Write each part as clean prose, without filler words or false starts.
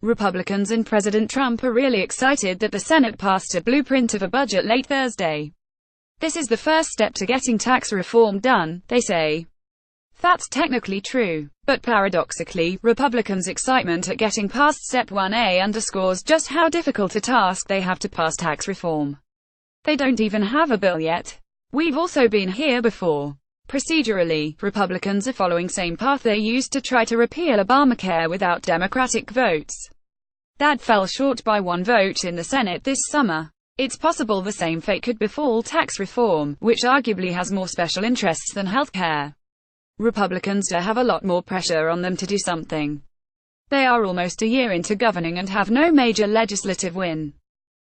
Republicans and President Trump are really excited that the Senate passed a blueprint of a budget late Thursday. This is the first step to getting tax reform done, they say. That's technically true, but paradoxically, Republicans' excitement at getting past Step 1A underscores just how difficult a task they have to pass tax reform. They don't even have a bill yet. We've also been here before. Procedurally, Republicans are following same path they used to try to repeal Obamacare without Democratic votes. That fell short by one vote in the Senate this summer. It's possible the same fate could befall tax reform, which arguably has more special interests than healthcare. Republicans do have a lot more pressure on them to do something. They are almost a year into governing and have no major legislative win.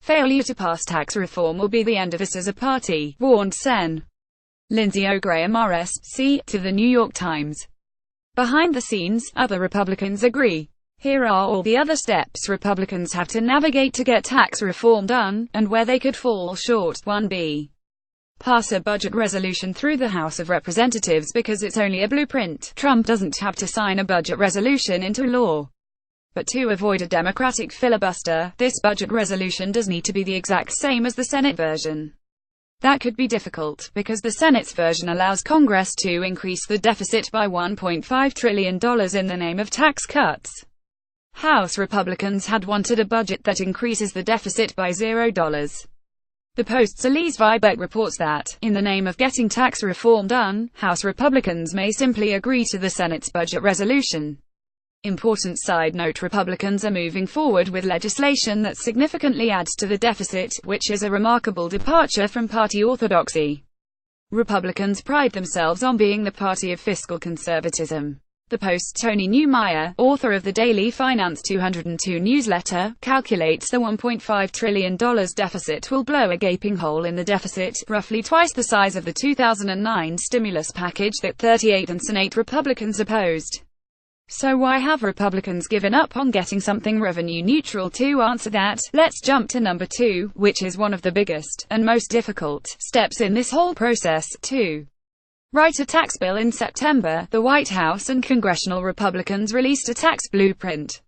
Failure to pass tax reform will be the end of us as a party, warned Sen. Lindsey O'Graham RSC, to the New York Times. Behind the scenes, other Republicans agree. Here are all the other steps Republicans have to navigate to get tax reform done, and where they could fall short. 1B. Pass a budget resolution through the House of Representatives because it's only a blueprint. Trump doesn't have to sign a budget resolution into law. But to avoid a Democratic filibuster, this budget resolution does need to be the exact same as the Senate version. That could be difficult, because the Senate's version allows Congress to increase the deficit by $1.5 trillion in the name of tax cuts. House Republicans had wanted a budget that increases the deficit by $0. The Post's Elise Vibeck reports that, in the name of getting tax reform done, House Republicans may simply agree to the Senate's budget resolution. Important side note: Republicans are moving forward with legislation that significantly adds to the deficit, which is a remarkable departure from party orthodoxy. Republicans pride themselves on being the party of fiscal conservatism. The Post's Tony Neumeyer, author of the Daily Finance 202 newsletter, calculates the $1.5 trillion deficit will blow a gaping hole in the deficit, roughly twice the size of the 2009 stimulus package that 38 and Senate Republicans opposed. So why have Republicans given up on getting something revenue neutral? To answer that, let's jump to number 2, which is one of the biggest, and most difficult, steps in this whole process. 2. Write a tax bill. In September, the White House and congressional Republicans released a tax blueprint.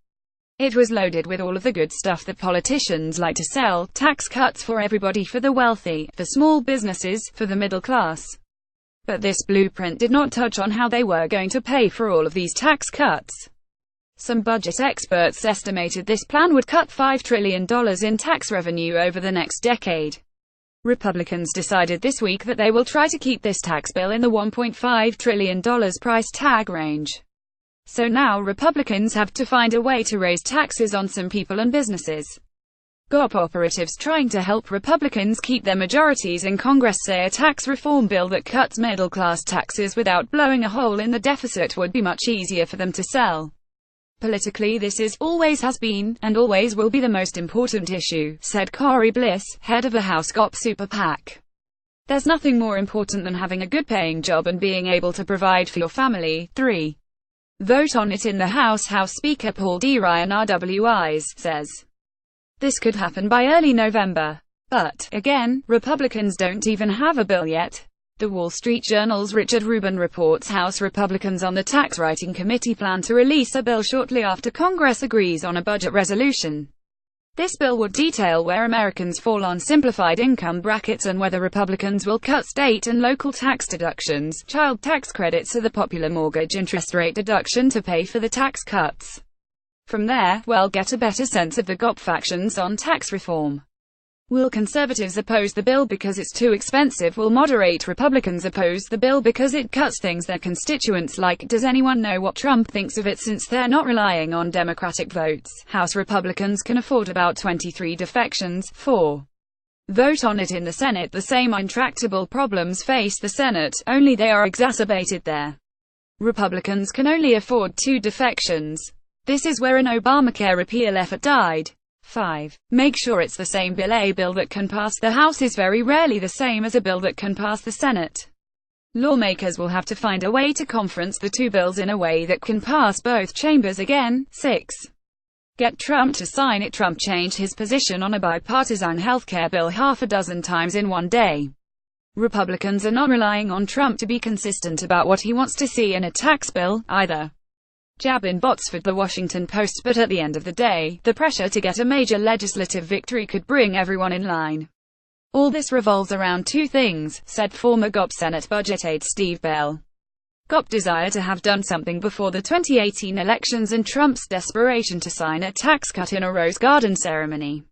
It was loaded with all of the good stuff that politicians like to sell: tax cuts for everybody, for the wealthy, for small businesses, for the middle class. But this blueprint did not touch on how they were going to pay for all of these tax cuts. Some budget experts estimated this plan would cut $5 trillion in tax revenue over the next decade. Republicans decided this week that they will try to keep this tax bill in the $1.5 trillion price tag range. So now Republicans have to find a way to raise taxes on some people and businesses. GOP operatives trying to help Republicans keep their majorities in Congress say a tax reform bill that cuts middle-class taxes without blowing a hole in the deficit would be much easier for them to sell. Politically, this always has been, and always will be the most important issue, said Corey Bliss, head of a House GOP super PAC. There's nothing more important than having a good-paying job and being able to provide for your family. 3. Vote on it in the House. House Speaker Paul D. Ryan RWIs says this could happen by early November. But, again, Republicans don't even have a bill yet. The Wall Street Journal's Richard Rubin reports House Republicans on the Tax Writing Committee plan to release a bill shortly after Congress agrees on a budget resolution. This bill would detail where Americans fall on simplified income brackets and whether Republicans will cut state and local tax deductions, child tax credits, or the popular mortgage interest rate deduction to pay for the tax cuts. From there, we'll get a better sense of the GOP factions on tax reform. Will conservatives oppose the bill because it's too expensive? Will moderate Republicans oppose the bill because it cuts things their constituents like? Does anyone know what Trump thinks of it since they're not relying on Democratic votes? House Republicans can afford about 23 defections. 4. Vote on it in the Senate. The same intractable problems face the Senate, only they are exacerbated there. Republicans can only afford 2 defections. This is where an Obamacare repeal effort died. 5. Make sure it's the same bill. A bill that can pass the House is very rarely the same as a bill that can pass the Senate. Lawmakers will have to find a way to conference the 2 bills in a way that can pass both chambers again. 6. Get Trump to sign it. Trump changed his position on a bipartisan healthcare bill half a dozen times in one day. Republicans are not relying on Trump to be consistent about what he wants to see in a tax bill, either. jab-in bots for The Washington Post, but at the end of the day, the pressure to get a major legislative victory could bring everyone in line. All this revolves around two things, said former GOP Senate Budget aide Steve Bell. GOP desire to have done something before the 2018 elections and Trump's desperation to sign a tax cut in a Rose Garden ceremony.